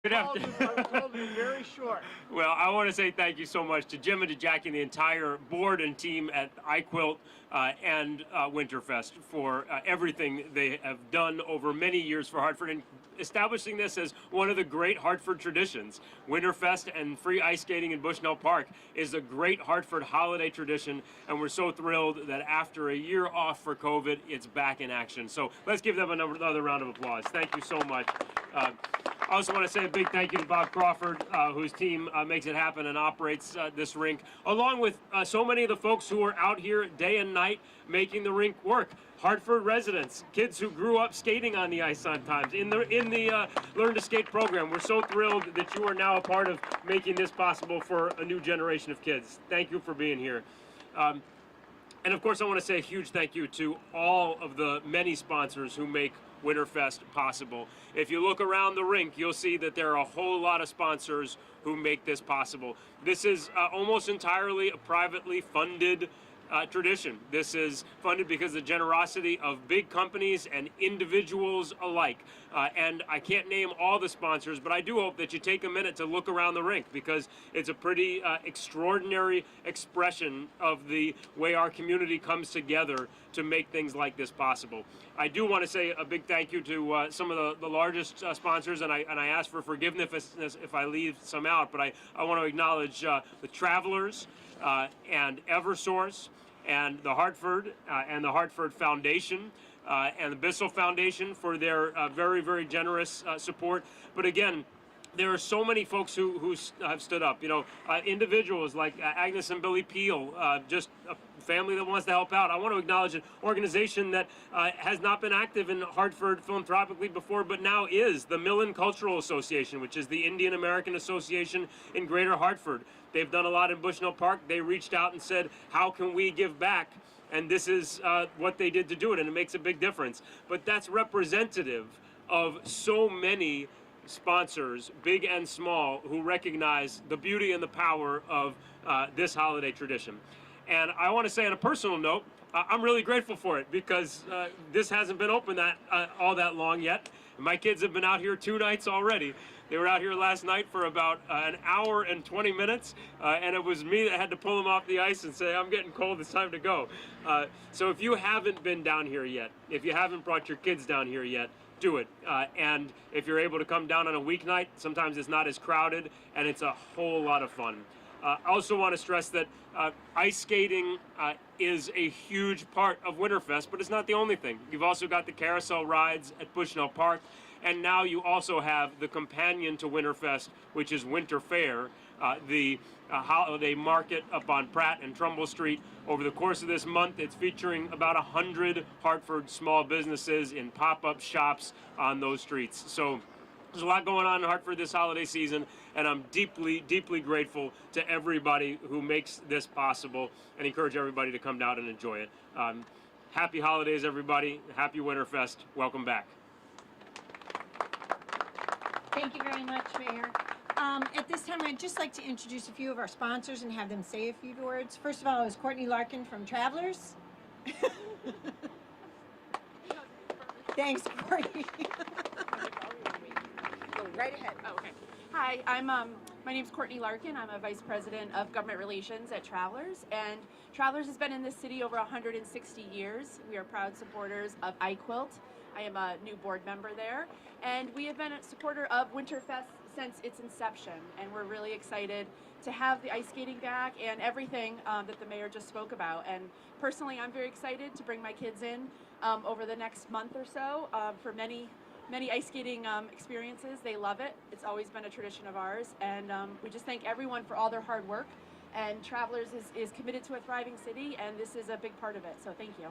Good afternoon. I told you very short. Well, I want to say thank you so much to Jim and to Jackie and the entire board and team at iQuilt and Winterfest for everything they have done over many years for Hartford and establishing this as one of the great Hartford traditions. Winterfest and free ice skating in Bushnell Park is a great Hartford holiday tradition, and we're so thrilled that after a year off for COVID, it's back in action. So let's give them another round of applause. Thank you so much. I also want to say a big thank you to Bob Crawford, whose team makes it happen and operates this rink, along with so many of the folks who are out here day and night making the rink work. Hartford residents, kids who grew up skating on the ice sometimes in the Learn to Skate program. We're so thrilled that you are now a part of making this possible for a new generation of kids. Thank you for being here. And of course, I want to say a huge thank you to all of the many sponsors who make Winterfest possible. If you look around the rink, you'll see that there are a whole lot of sponsors who make this possible. This is almost entirely a privately funded tradition. This is funded because of the generosity of big companies and individuals alike. And I can't name all the sponsors, but I do hope that you take a minute to look around the rink because it's a pretty extraordinary expression of the way our community comes together to make things like this possible. I do want to say a big thank you to some of the largest sponsors, and I ask for forgiveness if I leave some out, but I want to acknowledge the Travelers and Eversource, and the Hartford Foundation and the Bissell Foundation for their very, very generous support. But again, there are so many folks who have stood up. You know, individuals like Agnes and Billy Peel, just a family that wants to help out. I want to acknowledge an organization that has not been active in Hartford philanthropically before, but now is the Millen Cultural Association, which is the Indian American Association in Greater Hartford. They've done a lot in Bushnell Park. They reached out and said, how can we give back? And this is what they did to do it, and it makes a big difference. But that's representative of so many sponsors, big and small, who recognize the beauty and the power of this holiday tradition. And I want to say on a personal note, I'm really grateful for it because this hasn't been open all that long yet. My kids have been out here 2 nights already. They were out here last night for about an hour and 20 minutes, and it was me that had to pull them off the ice and say, I'm getting cold, it's time to go. So if you haven't been down here yet, if you haven't brought your kids down here yet, do it. And if you're able to come down on a weeknight, sometimes it's not as crowded, and it's a whole lot of fun. I also want to stress that ice skating is a huge part of Winterfest, but it's not the only thing. You've also got the carousel rides at Bushnell Park, and now you also have the companion to Winterfest, which is Winter Fair, the holiday market up on Pratt and Trumbull Street. Over the course of this month, it's featuring about 100 Hartford small businesses in pop-up shops on those streets. So there's a lot going on in Hartford this holiday season, and I'm deeply, deeply grateful to everybody who makes this possible and encourage everybody to come down and enjoy it. Happy holidays, everybody. Happy Winterfest. Welcome back. Thank you very much, Mayor. At this time, I'd just like to introduce a few of our sponsors and have them say a few words. First of all, is Courtney Larkin from Travelers. Thanks, Courtney. Go right ahead. Oh, okay. Hi, my name's Courtney Larkin. I'm a Vice President of Government Relations at Travelers, and Travelers has been in this city over 160 years. We are proud supporters of iQuilt. I am a new board member there, and we have been a supporter of Winterfest since its inception, and we're really excited to have the ice skating back and everything that the mayor just spoke about. And personally, I'm very excited to bring my kids in over the next month or so for many ice skating experiences. They love it. It's always been a tradition of ours, and we just thank everyone for all their hard work. And Travelers is committed to a thriving city, and this is a big part of it, so thank you.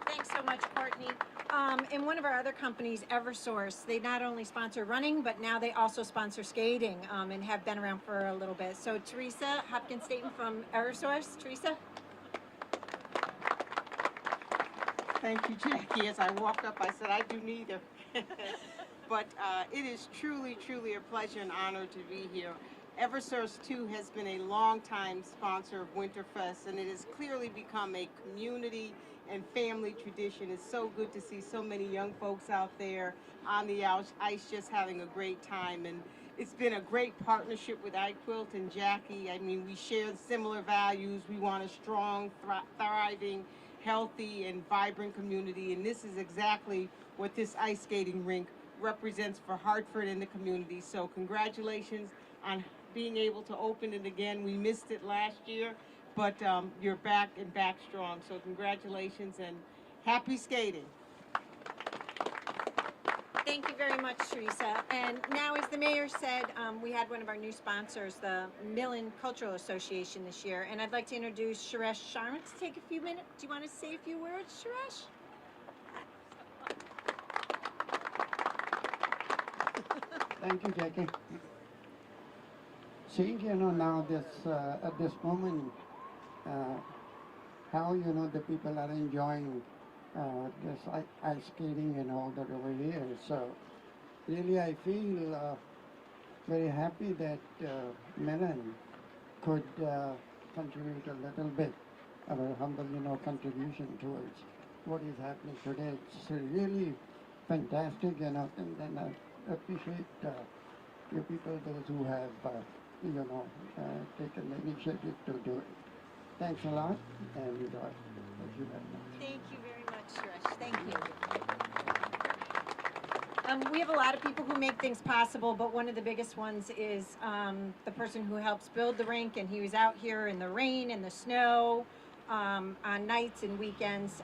Thanks so much, Courtney. And one of our other companies, Eversource, they not only sponsor running, but now they also sponsor skating and have been around for a little bit. So Teresa Hopkins-Staten from Eversource. Teresa? Thank you, Jackie. As I walked up, I said, I do neither. But it is truly, truly a pleasure and honor to be here. Eversource, too, has been a long-time sponsor of Winterfest, and it has clearly become a community and family tradition. It's so good to see so many young folks out there on the ice just having a great time. And it's been a great partnership with iQuilt and Jackie. I mean, we share similar values. We want a strong, thriving, healthy, and vibrant community. And this is exactly what this ice skating rink represents for Hartford and the community. So congratulations on being able to open it again. We missed it last year, but you're back and back strong. So congratulations and happy skating. Thank you very much, Teresa. And now, as the mayor said, we had one of our new sponsors, the Millen Cultural Association this year, and I'd like to introduce Shiresh Sharma to take a few minutes. Do you want to say a few words, Shiresh? Thank you, Jackie. Seeing, now this at this moment, how, the people are enjoying this ice skating and all that over here. So really I feel very happy that Mellon could contribute a little bit of a humble, contribution towards what is happening today. It's really fantastic, and I appreciate you people, those who have, taken the initiative to do it. Thanks a lot, and thank you very much. Thank you very much, Shiresh. Thank you. We have a lot of people who make things possible, but one of the biggest ones is the person who helps build the rink, and he was out here in the rain and the snow on nights and weekends,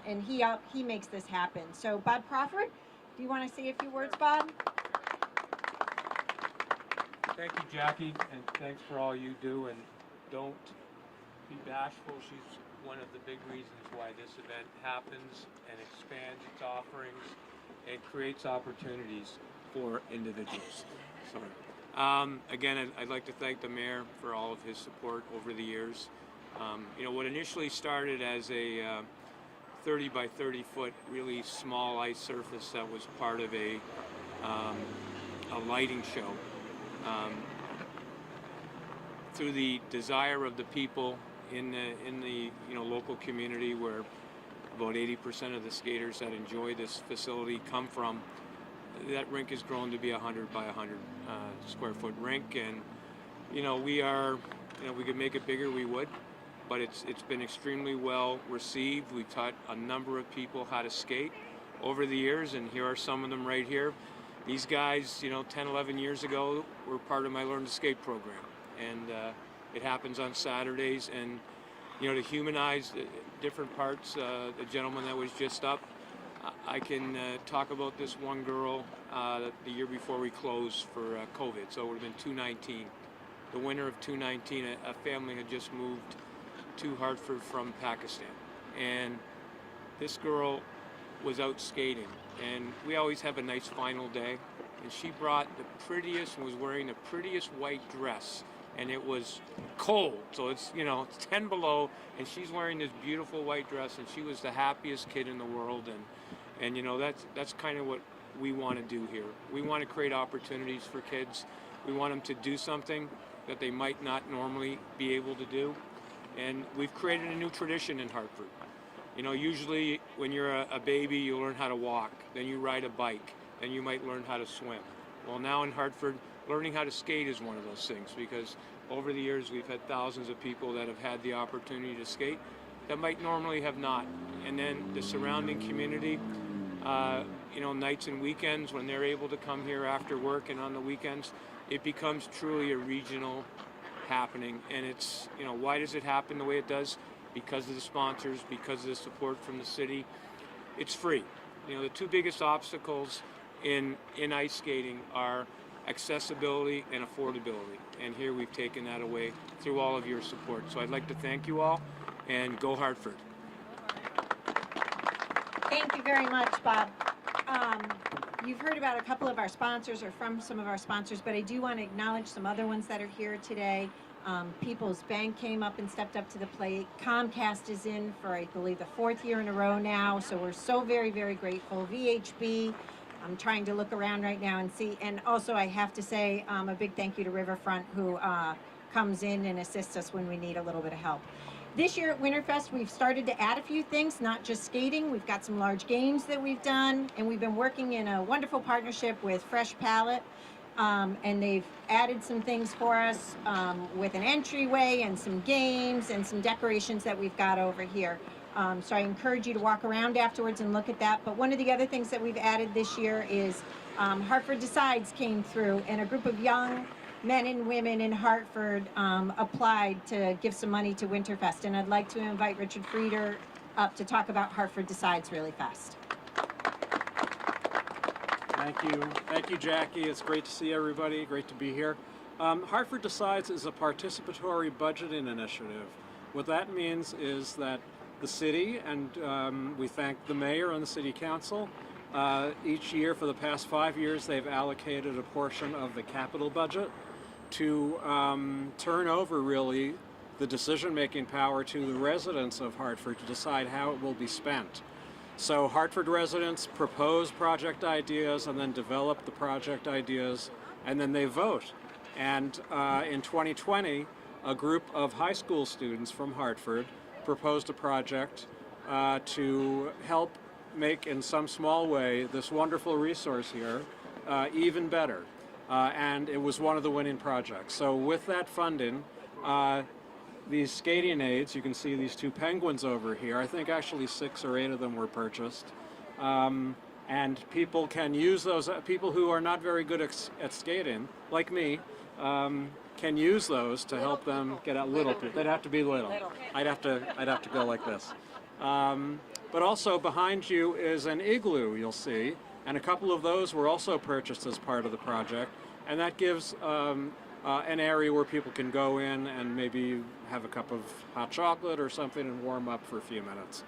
and he makes this happen. So Bob Crawford, do you want to say a few words, Bob? Thank you, Jackie, and thanks for all you do, and don't be bashful. She's one of the big reasons why this event happens and expands its offerings and creates opportunities for individuals. Again, I'd like to thank the mayor for all of his support over the years. What initially started as a 30 by 30 foot really small ice surface that was part of a lighting show, through the desire of the people in the local community, where about 80% of the skaters that enjoy this facility come from, that rink has grown to be 100 by 100 square foot rink, and we could make it bigger, we would, but it's been extremely well received. We've taught a number of people how to skate over the years, and here are some of them right here. These guys, 10, 11 years ago, were part of my Learn to Skate program, and it happens on Saturdays. And to humanize different parts, the gentleman that was just up, I can talk about this one girl the year before we closed for COVID, so it would have been 2019. The winter of 2019, a family had just moved to Hartford from Pakistan, and this girl was out skating, and we always have a nice final day, and she brought the prettiest, was wearing the prettiest white dress, and it was cold, so it's 10 below, and she's wearing this beautiful white dress, and she was the happiest kid in the world, and that's kind of what we want to do here. We want to create opportunities for kids. We want them to do something that they might not normally be able to do, and we've created a new tradition in Hartford. Usually when you're a baby, you learn how to walk, then you ride a bike, then you might learn how to swim. Well, now in Hartford, learning how to skate is one of those things, because over the years we've had thousands of people that have had the opportunity to skate that might normally have not. And then the surrounding community, nights and weekends, when they're able to come here after work and on the weekends, it becomes truly a regional happening. And it's, why does it happen the way it does? Because of the sponsors, because of the support from the city. It's free. The two biggest obstacles in ice skating are accessibility and affordability. And here we've taken that away through all of your support. So I'd like to thank you all, and go Hartford. Thank you very much, Bob. You've heard about a couple of our sponsors, or from some of our sponsors, but I do want to acknowledge some other ones that are here today. People's Bank came up and stepped up to the plate. Comcast is in for, I believe, the 4th year in a row now, so we're so very, very grateful. VHB, I'm trying to look around right now and see, and also I have to say a big thank you to Riverfront, who comes in and assists us when we need a little bit of help. This year at Winterfest, we've started to add a few things, not just skating. We've got some large games that we've done, and we've been working in a wonderful partnership with Fresh Palette. And they've added some things for us with an entryway and some games and some decorations that we've got over here. So I encourage you to walk around afterwards and look at that. But one of the other things that we've added this year is Hartford Decides came through, and a group of young men and women in Hartford applied to give some money to Winterfest. And I'd like to invite Richard Frieder up to talk about Hartford Decides really fast. Thank you, Jackie. It's great to see everybody. Great to be here. Hartford Decides is a participatory budgeting initiative. What that means is that the city, and we thank the mayor and the city council, each year for the past 5 years they've allocated a portion of the capital budget to turn over really the decision-making power to the residents of Hartford to decide how it will be spent. So Hartford residents propose project ideas and then develop the project ideas, and then they vote. And in 2020, a group of high school students from Hartford proposed a project to help make, in some small way, this wonderful resource here even better. And it was one of the winning projects. So with that funding, these skating aids, you can see these two penguins over here. I think actually 6 or 8 of them were purchased. And people can use those, people who are not very good at skating, like me, can use those to help them get out. Little people. They'd have to be little. I'd have to go like this. But also behind you is an igloo, you'll see, and a couple of those were also purchased as part of the project, and that gives an area where people can go in and maybe have a cup of hot chocolate or something and warm up for a few minutes.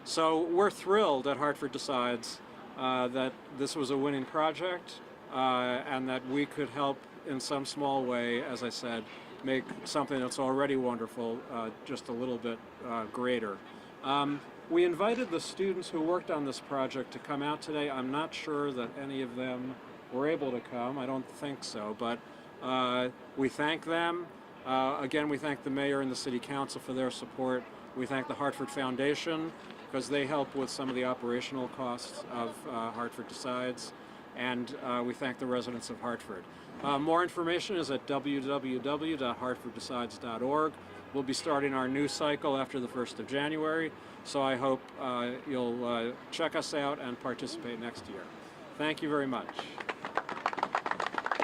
So we're thrilled at Hartford Decides that this was a winning project and that we could help in some small way, as I said, make something that's already wonderful just a little bit greater. We invited the students who worked on this project to come out today. I'm not sure that any of them were able to come. I don't think so, but we thank them. Again, we thank the mayor and the city council for their support. We thank the Hartford Foundation because they help with some of the operational costs of Hartford Decides. And we thank the residents of Hartford. More information is at www.hartforddecides.org. We'll be starting our new cycle after the 1st of January, so I hope you'll check us out and participate next year. Thank you very much.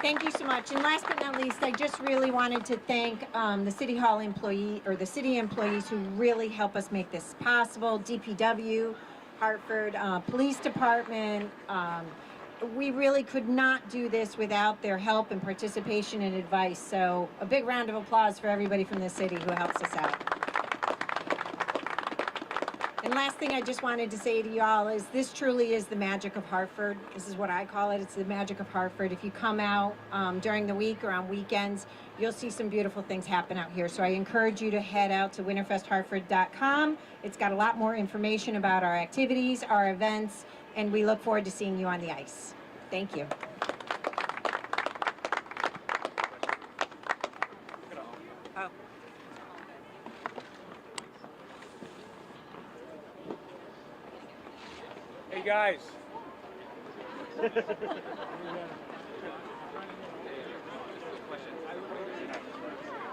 Thank you so much. And last but not least, I just really wanted to thank the City Hall employee, or the city employees who really help us make this possible. DPW, Hartford Police Department. We really could not do this without their help and participation and advice. So a big round of applause for everybody from the city who helps us out. And last thing I just wanted to say to y'all is this truly is the magic of Hartford. This is what I call it. It's the magic of Hartford. If you come out during the week or on weekends, you'll see some beautiful things happen out here. So I encourage you to head out to winterfesthartford.com. It's got a lot more information about our activities, our events, and we look forward to seeing you on the ice. Thank you. Hey guys.